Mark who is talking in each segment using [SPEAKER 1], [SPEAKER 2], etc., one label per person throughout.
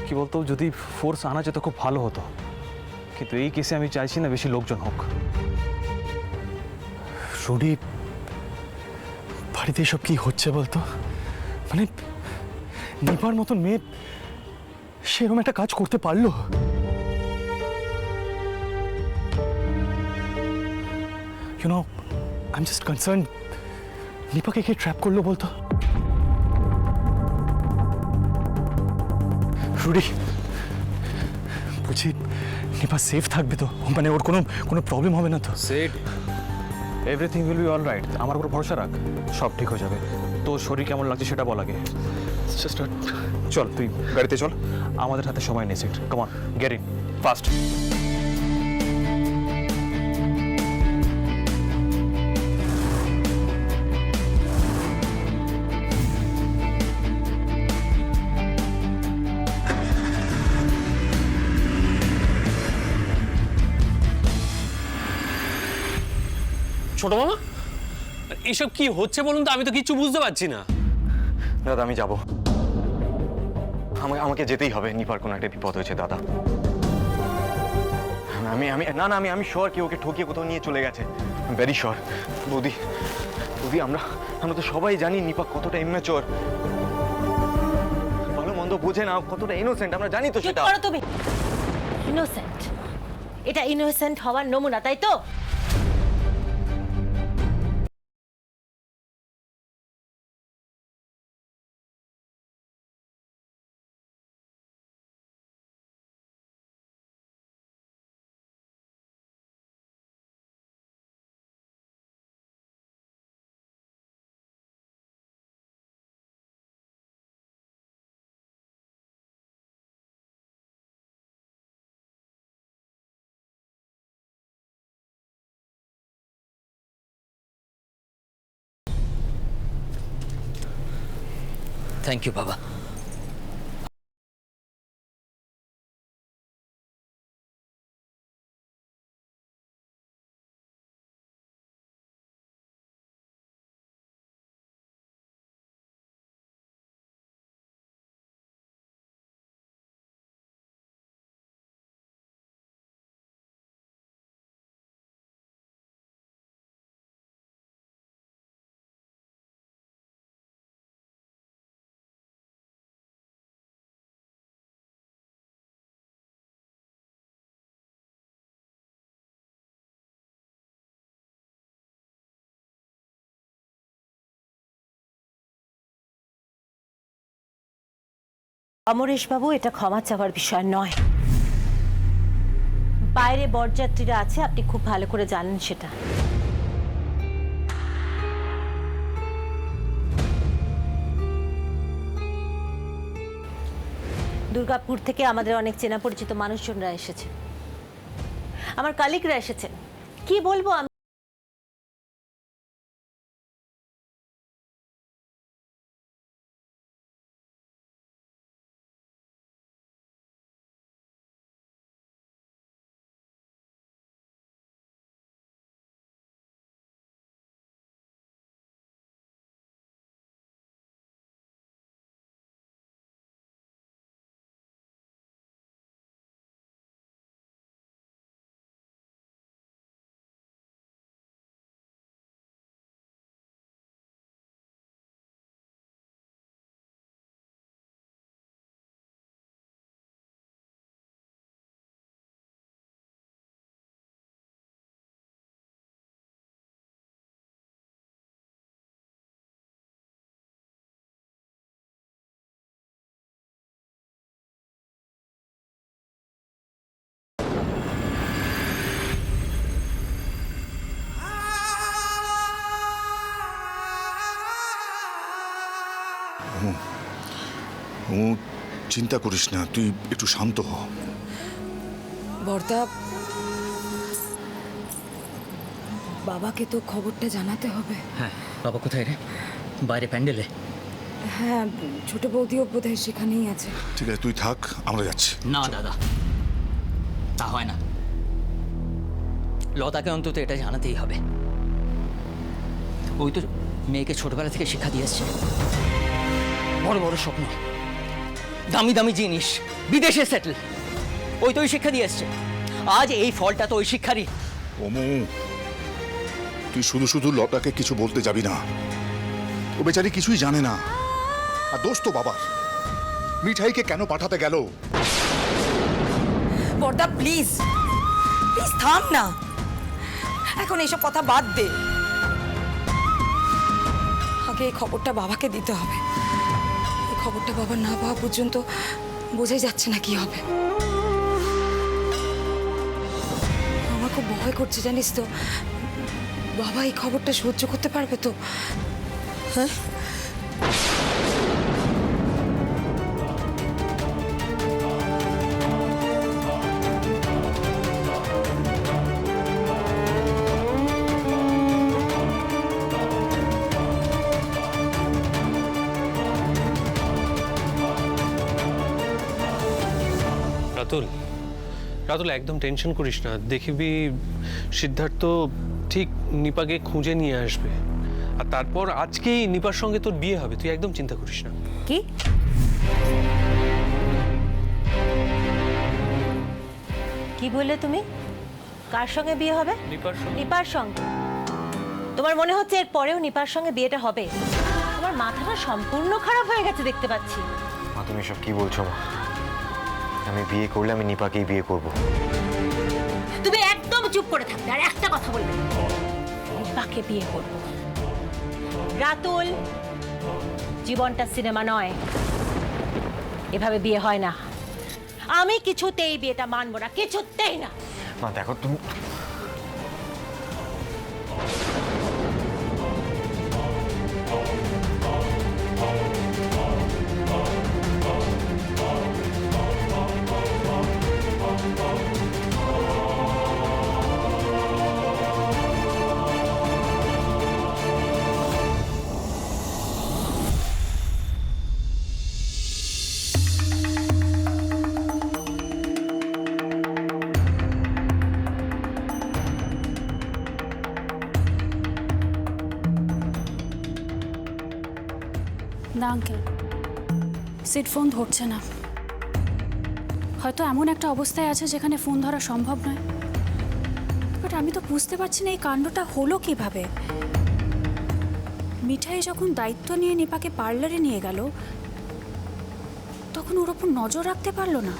[SPEAKER 1] কি বলতো, যদি ফোর্স আনা যেত খুব ভালো হতো, কিন্তু এই কেসে আমি চাইছি না বেশি লোকজন হোক।
[SPEAKER 2] রুডি, বাড়িতে এসব কি হচ্ছে বলতো? মানে নিপার মতন মেয়ে সেরকম একটা কাজ করতে পারলো? You know, I am just concern, নিপাকে কে ট্র্যাপ করলো বলতো? রুডি, বলছি নিপা সেফ থাকবে তো? মানে ওর কোনো প্রবলেম হবে না তো?
[SPEAKER 1] Said everything will be all right, আমার উপর ভরসা রাখ, সব ঠিক হয়ে যাবে। তো শরীর কেমন লাগছে সেটা বল আগে। চল তুই গাড়িতে চল, আমাদের হাতে সময় নেই। Set come on, get in fast.
[SPEAKER 3] ছোট মামা, এসব কি হচ্ছে বলুন তো? আমি তো কিছু বুঝতে পারছি না।
[SPEAKER 4] দাদা আমি যাব, আমাকে যেতেই হবে। নিপার কোনো একটা বিপদ হয়েছে দাদা। আমি আমি না না আমি আমি শিওর কি ওকে ঠকিয়ে কোথাও নিয়ে চলে গেছে। Very sure. বৌদি বৌদি, আমরা তো সবাই জানি নিপা কতটা ইম্যাচিওর, ভালো মন্দ বোঝে না, কতটা ইনোসেন্ট আমরা জানি তো সেটা।
[SPEAKER 5] চুপ করো তুমি। ইনোসেন্ট? এটা ইনোসেন্ট হওয়ার নমুনা, তাই তো?
[SPEAKER 6] থ্যাংক ইউ বাবা।
[SPEAKER 5] অমরেশবাবু, এটা ক্ষমা চাওয়ার বিষয় নয়। বাইরে বরযাত্রীরা আছে, আপনি খুব ভালো করে জানেন সেটা। দুর্গাপুর থেকে আমাদের অনেক চেনা পরিচিত মানুষজনরা এসেছে, আমার কালিগরা এসেছেন। কি বলবো আমি?
[SPEAKER 7] চিন্তা করিস না, তুই একটু শান্ত হ।
[SPEAKER 8] বর্দা, বাবাকে তো খবরটা জানাতে হবে।
[SPEAKER 6] হ্যাঁ, বাবা কোথায় রে? বাইরে প্যান্ডেলে?
[SPEAKER 8] হ্যাঁ, ছোট বৌদিও বোধহয় সেখানেই আছে।
[SPEAKER 7] ঠিক আছে, তুই থাক, আমরা যাচ্ছি।
[SPEAKER 6] না দাদা, তা হয় না। লতাকে অন্তত এটা জানাতেই হবে। ওই তো মেয়েকে ছোটবেলা থেকে শিক্ষা দিয়ে এসছে, বড় বড় স্বপ্ন, দামি দামি জিনিস, বিদেশে সেটেল, ওই তো ওই শিক্ষা দিয়ে এসছে। আজ এই ফলটা তো ওই শিক্ষারই।
[SPEAKER 7] ওমু, তুই শুধু শুধু লতাকে কিছু বলতে যাবি না। ও বেচারি কিছুই জানে না। আর দোস্ত তো বাবার। মিঠাইকে কেন পাঠাতে গেল?
[SPEAKER 8] বর্দা প্লিজ প্লিজ থাম না, এখন এইসব কথা বাদ দে। আগে এই খবরটা বাবাকে দিতে হবে। এই খবরটা বাবা না পাওয়া পর্যন্ত বোঝাই যাচ্ছে না কি হবে। আমার খুব ভয় করছে জানিস তো, বাবা এই খবরটা সহ্য করতে পারবে তো? হ্যাঁ,
[SPEAKER 3] রাতুল, রাতুল একদম টেনশন করিস না, দেখবি সিদ্ধার্থ ঠিক নিপাকে খুঁজে নিয়ে আসবে, আর তারপর আজকেই নিপার সঙ্গে তোর বিয়ে হবে, তুই একদম চিন্তা করিস না।
[SPEAKER 5] কি কি বললে তুমি? কার সঙ্গে বিয়ে হবে?
[SPEAKER 3] নিপার সঙ্গে।
[SPEAKER 5] নিপার সঙ্গে? তোমার মনে হচ্ছে এর পরেও নিপার সঙ্গে বিয়েটা হবে? তোমার মাথাটা সম্পূর্ণ খারাপ হয়ে গেছে দেখতে পাচ্ছি।
[SPEAKER 4] মা তুমি সব কি বলছো মা? আমি বিয়ে করলে আমি নিপাকেই বিয়ে করব।
[SPEAKER 5] তুমি একদম চুপ করে থাকবে আর একটা কথা বলবে না। নিপাকে বিয়ে করব। রাতুল, জীবনটা সিনেমা নয়, এভাবে বিয়ে হয় না। আমি কিছুতেই বিয়েটা মানবো না, কিছুতেই না।
[SPEAKER 4] মা দেখো তুমি,
[SPEAKER 9] না আঙ্কেল, সিট ফোন ধরছে না। হয়তো এমন একটা অবস্থায় আছে যেখানে ফোন ধরা সম্ভব নয়। বাট আমি তো বুঝতে পারছি না এই কাণ্ডটা হলো কিভাবে। মিঠাই যখন দায়িত্ব নিয়ে নিপাকে পার্লারে নিয়ে গেল, তখন ওর ওপর নজর রাখতে পারলো না।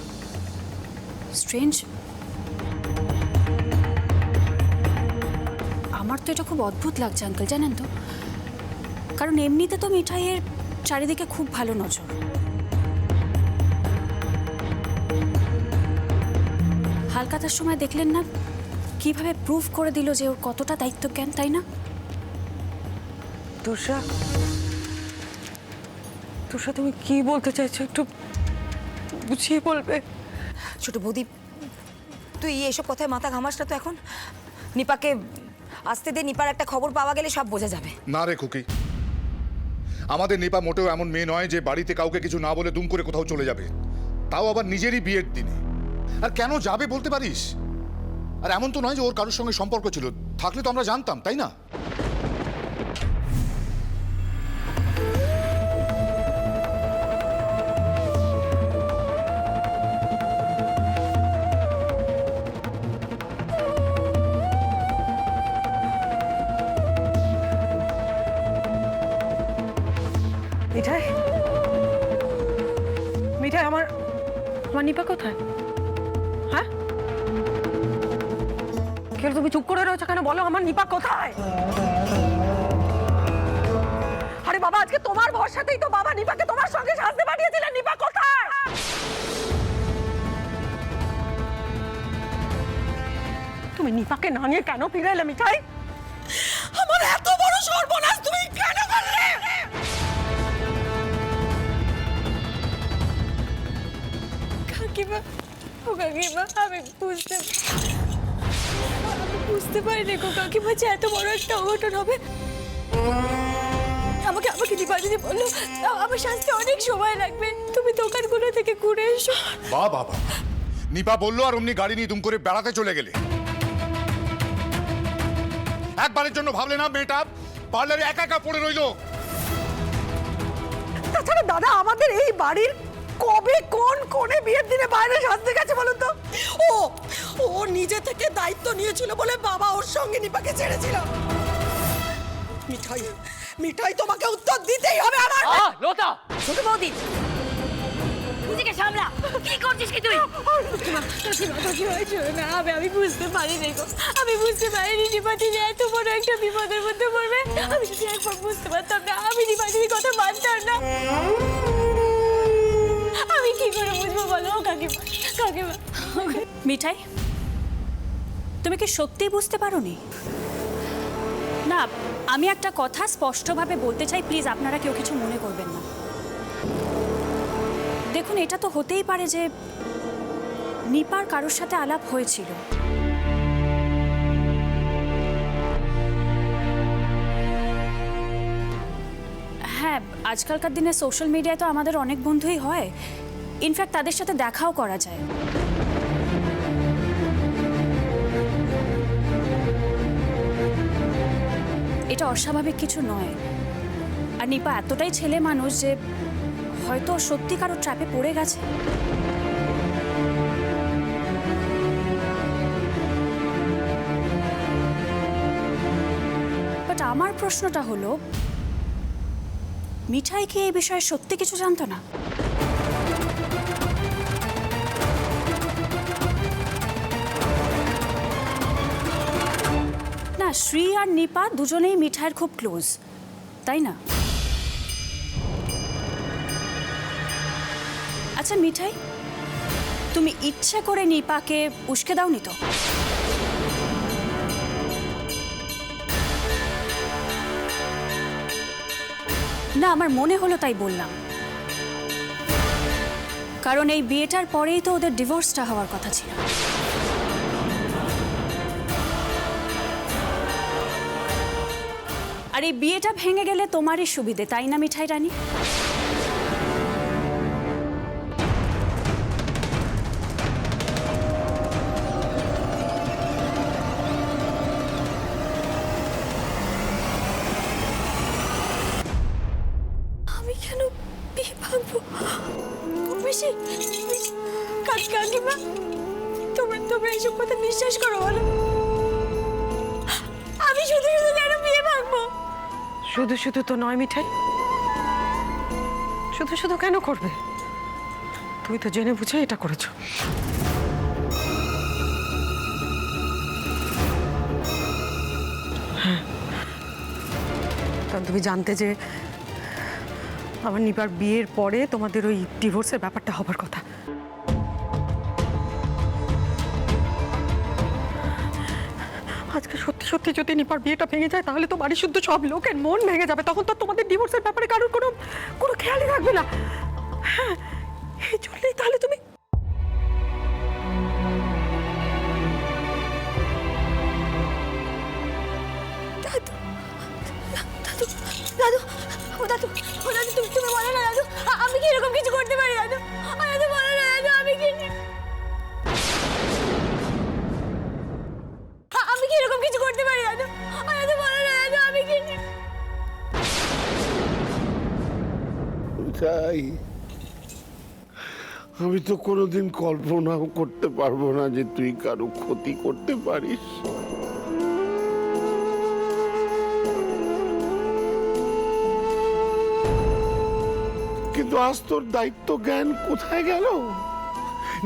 [SPEAKER 9] স্ট্রেঞ্জ। আমার তো এটা খুব অদ্ভুত লাগছে আঙ্কেল, জানেন তো। কারণ এমনিতে তো মিঠাইয়ের চারিদিকে খুব ভালো নজর। হালকাতার সময় দেখলেন না কিভাবে প্রুভ করে দিল যে ওর কতটা দায়িত্বজ্ঞান, তাই না?
[SPEAKER 8] তুষা, তুষা তুমি কি বলতে চাইছো একটু বুঝিয়ে বলবে? ছোট বৌদি, তুই এসব কথায় মাথা ঘামাস না তো এখন। নিপাকে আসতে দে, নিপার একটা খবর পাওয়া গেলে সব বোঝা যাবে।
[SPEAKER 7] না রে খুকি, আমাদের নিপা মোটেও এমন মেয়ে নয় যে বাড়িতে কাউকে কিছু না বলে দুম করে কোথাও চলে যাবে, তাও আবার নিজেরই বিয়ের দিনে। আর কেন যাবে বলতে পারিস? আর এমন তো নয় যে ওর কারোর সঙ্গে সম্পর্ক ছিল, থাকলে তো আমরা জানতাম, তাই না?
[SPEAKER 10] মিঠাই, মিঠাই, আমার নিপা কোথায়? হ্যাঁ, কেন তুমি চুপ করে রয়েছো কেন? বলো আমার নিপা কোথায়? আরে বাবা, আজকে তোমার ভরসাতেই তো বাবা নিপাকে তোমার সঙ্গে সাজতে পাঠিয়েছিলেন। নিপা কোথায়? তুমি নিপাকে না নিয়ে কেন ফিরে এলে মিঠাই? আমার এত বড় সর্বনাশ তুমি কেন করলে?
[SPEAKER 8] কাকিমা, ও কাকিমা, আমি বুঝতে পারিনি গো কাকিমা যে এত বড় একটা অঘটন হবে। আমাকে দীপা দিদি বললো আমার শাস্তি অনেক সময় লাগবে, তুমি দোকানগুলো থেকে ঘুরে এসো।
[SPEAKER 7] বাবা, নিপা বললো আর অমনি গাড়ি নিয়ে দুম করে বেড়াতে চলে গেলে। একবারের জন্য ভাবলে না মেয়েটা পার্লারে একা একা পড়ে রইলো?
[SPEAKER 10] তাছাড়া দাদা, আমাদের এই বাড়ির কবে কোন কোণে বিয়ের দিনে বাইরে সাজতে গেছে বলুন তো? ও ও নিজে থেকে দায়িত্ব নিয়েছিল বলে বাবা ওর সঙ্গে নিপাকে ছেড়েছিল। মিঠাই মিঠাই তোমাকে উত্তর দিতেই হবে আমার।
[SPEAKER 6] লতা,
[SPEAKER 8] ছোট বৌদি নিজেকে সামলা। কি করছিস কি তুই?
[SPEAKER 5] আমি বুঝতে পারিনি গো, আমি বুঝতে পারিনি নিপাতিনি এত বড় একটা বিপদের মধ্যে পড়বে। আমি যদি একবার বুঝতে পারতাম না, আমি নিপাতিনির কথা মানতাম না। আমি কি করে বুঝবো বলো কাকিমা? কাকিমা
[SPEAKER 9] মিঠাই, তুমি কি সত্যিই বুঝতে পারোনি? না, আমি একটা কথা স্পষ্টভাবে বলতে চাই, প্লিজ আপনারা কেউ কিছু মনে করবেন না। দেখুন, এটা তো হতেই পারে যে নিপার কারোর সাথে আলাপ হয়েছিল। হ্যাঁ, আজকালকার দিনে সোশ্যাল মিডিয়ায় তো আমাদের অনেক বন্ধুই হয়, ইনফ্যাক্ট তাদের সাথে দেখাও করা যায়। এটা অস্বাভাবিক কিছু নয়। আর নিপা এতটাই ছেলে মানুষ যে হয়তো সত্যি কারো ট্র্যাপে পড়ে গেছে। বাট আমার প্রশ্নটা হলো, মিঠাই কি এই বিষয়ে সত্যি কিছু জানতো না? না, শ্রী আর নিপা দুজনেই মিঠাইয়ের খুব ক্লোজ, তাই না? আচ্ছা মিঠাই, তুমি ইচ্ছে করে নিপাকে উস্কে দাওনি তো? না, আমার মনে হলো তাই বললাম। কারণ এই বিয়েটার পরেই তো ওদের ডিভোর্সটা হওয়ার কথা ছিল। আর এই বিয়েটা ভেঙে গেলে তোমারই সুবিধে, তাই না মিঠাই রানী?
[SPEAKER 5] আমি কেন বিয়ে ভাঙবো? বেশি কাকিমা, তোমরা এইসব কথা বিশ্বাস করো বলো? আমি শুধু শুধু কেন বিয়ে ভাঙবো?
[SPEAKER 10] শুধু শুধু তো নয় মিঠাই, শুধু শুধু কেন করবে? তুমি তো জেনে বুঝে এটা করেছো। হ্যাঁ, কারণ তুমি জানতে যে আমার নিবার বিয়ের পরে তোমাদের ওই ডিভোর্সের ব্যাপারটা হবার কথা। আজকে সত্যি সত্যি যদি নিপার বিয়েটা ভেঙে যায় তাহলে তো বাড়ি শুদ্ধ সব লোকের মন ভেঙে যাবে। তখন তো তোমাদের ডিভোর্সের ব্যাপারে কারোর কোনো খেয়ালই রাখবে না। হ্যাঁ, এই জন্যই তাহলে তুমি
[SPEAKER 5] দাদু, ও দাদু, ও দাদু, তুমি বলো না দাদু, আমি কি এরকম কিছু করতে পারি দাদু? দাদু বলো না দাদু, আমি কি এরকম কিছু করতে পারি দাদু? দাদু বলো না দাদু, আমি কি?
[SPEAKER 11] তাই আমি তো কোনোদিন কল্পনাও করতে পারবো না যে তুই কারো ক্ষতি করতে পারিস। কিন্তু আজ তোর দায়িত্ব জ্ঞান কোথায় গেল?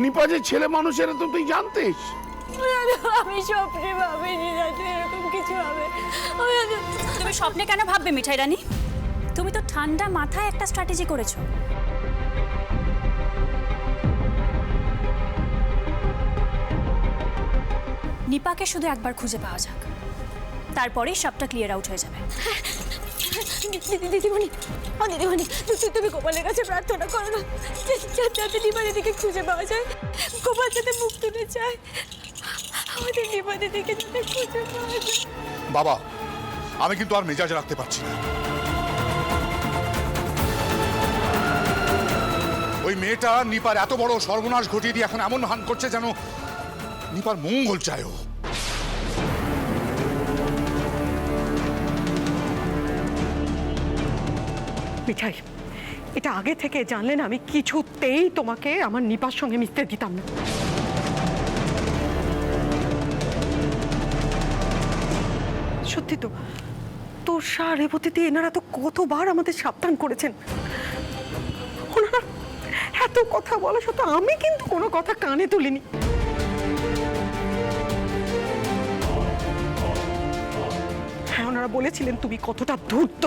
[SPEAKER 11] নিপা যে ছেলে মানুষের তো তুই জানতিস।
[SPEAKER 5] আমি স্বপ্নে ভাবিনি দাদু এরকম কিছু হবে।
[SPEAKER 9] তুমি স্বপ্নে কেন ভাববে মিঠাই রানী? তুমি তো ঠান্ডা মাথায় একটা স্ট্র্যাটেজি করেছো। নিপাকে শুধু একবার খুঁজে পাওয়া যাক, তারপরেই সবটা ক্লিয়ার আউট হয়ে যাবে।
[SPEAKER 5] দিদিমণি, ও দিদিমণি, তুমি গোপালের কাছে প্রার্থনা করো না যাতে নিপা দিদিকে খুঁজে পাওয়া যায়। গোপাল যাতে মুখ তুলে চায়, আমাদের নিপা দিদিকে যাতে খুঁজে পাওয়া যায়।
[SPEAKER 7] বাবা, আমি কিন্তু আর মেজাজ রাখতে পারছি না। ওই মেয়েটা নিপার এত বড় সর্বনাশ ঘটিয়ে দিয়ে এখন এমন হান করছে যেন নিপার মঙ্গল চায় ও।
[SPEAKER 10] মিঠাই, এটা আগে থেকে জানলে না আমি কিছুতেই তোমাকে আমার নিপার সঙ্গে মিশতে দিতাম না। সত্যি তো, তোষা রেবতীতে এনারা তো কতবার আমাদের সাবধান করেছেন। ওনারা এত কথা বলা সত্ত্বেও আমি কিন্তু কোনো কথা কানে তুলিনি। হ্যাঁ, ওনারা বলেছিলেন তুমি কতটা ধূর্ত,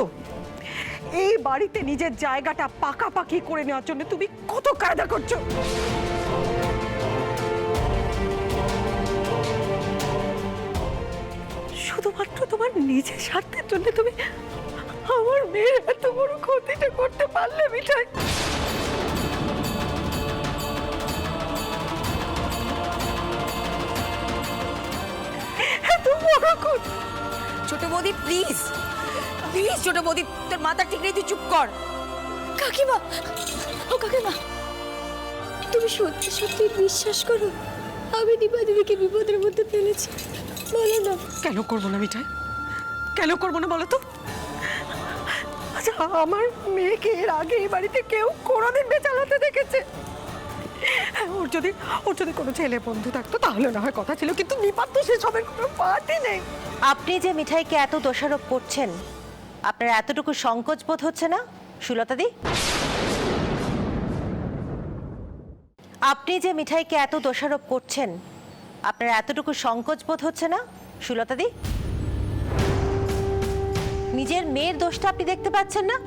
[SPEAKER 10] এই বাড়িতে নিজের জায়গাটা পাকাপাকি করে নেওয়ার জন্য তুমি কত কায়দা করছো। শুধুমাত্র তোমার নিজের স্বার্থের জন্য তুমি আমার মেয়ের এত বড় ক্ষতিটা করতে পারলে মিঠাই। এত বড় ক্ষতি।
[SPEAKER 8] ছোট বৌদি প্লিজ প্লিজ, ছোট বৌদি তোর মাথা ঠিক নেই, তুই চুপ কর।
[SPEAKER 9] কাকিমা, ও কাকিমা, তুমি সত্যি সত্যি বিশ্বাস করো আমি দীপা দিদিকে বিপদের মধ্যে ফেলেছি? বলো না।
[SPEAKER 10] কেন করবো না মিঠাই, কেন করবো না বলো তো? আচ্ছা, আমার মেয়েকে এর আগে এই বাড়িতে কেউ কোনোদিন বেচালাতে দেখেছে? ওর যদি কোনো ছেলে বন্ধু থাকতো তাহলে না হয় কথা ছিল, কিন্তু নিপাত তো সেসবের কোনো পার্টি নেই।
[SPEAKER 5] আপনি যে মিঠাইকে এত দোষারোপ করছেন, আপনার এতটুকু সংকোচ বোধ হচ্ছে না সুলতাদি? আপনি যে মিঠাইকে এত দোষারোপ করছেন, আপনার এতটুকু সংকোচ বোধ হচ্ছে না সুলতাদি? নিজের মেয়ের দোষটা আপনি দেখতে পাচ্ছেন না?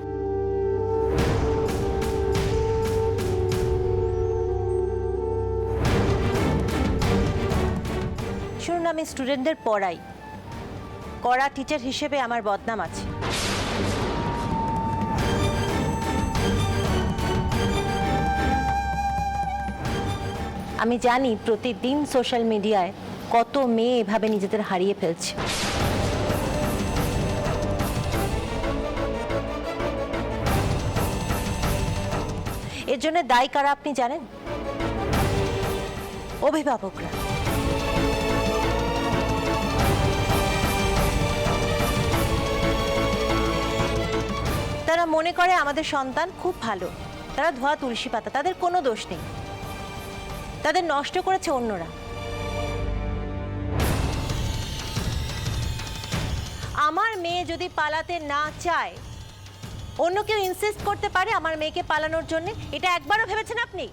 [SPEAKER 5] শুনুন, আমি স্টুডেন্টদের পড়াই, কড়া টিচার হিসেবে আমার বদনাম আছে। আমি জানি প্রতিদিন সোশ্যাল মিডিয়ায় কত মেয়ে এভাবে নিজেদের হারিয়ে ফেলছে। এর জন্য দায়ী কারা আপনি জানেন? অভিভাবকরা। তারা মনে করে আমাদের সন্তান খুব ভালো, তারা ধোয়া তুলসী পাতা, তাদের কোনো দোষ নেই, তাদের নষ্ট করেছে অন্যরা। আমার মেয়ে যদি পালাতে না চায়, অন্য কেউ ইনসিস্ট করতে পারে আমার মেয়েকে পালানোর জন্য? এটা একবারও ভেবেছেন আপনি?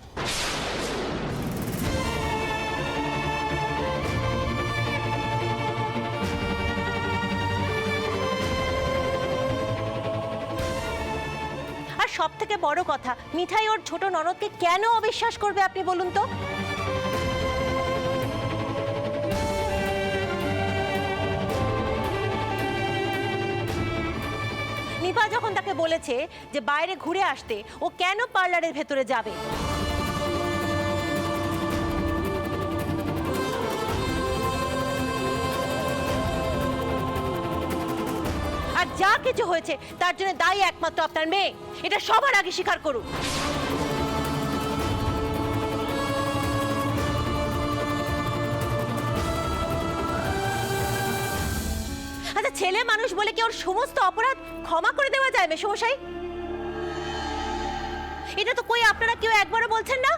[SPEAKER 5] আর সব থেকে বড় কথা, মিঠাই ওর ছোট ননদকে কেন অবিশ্বাস করবে আপনি বলুন তো? নিপা যখন তাকে বলেছে যে বাইরে ঘুরে আসতে, ও কেন পার্লারের ভেতরে যাবে? আর যা কিছু হয়েছে তার জন্য দায়ী একমাত্র আপনার মেয়ে, এটা সবার আগে স্বীকার করুন। আচ্ছা, ছেলে মানুষ বলে কি ওর সমস্ত অপরাধ ক্ষমা করে দেওয়া যায় মেশমশাই? এটা তো কই আপনারা কেউ একবারও বলছেন না।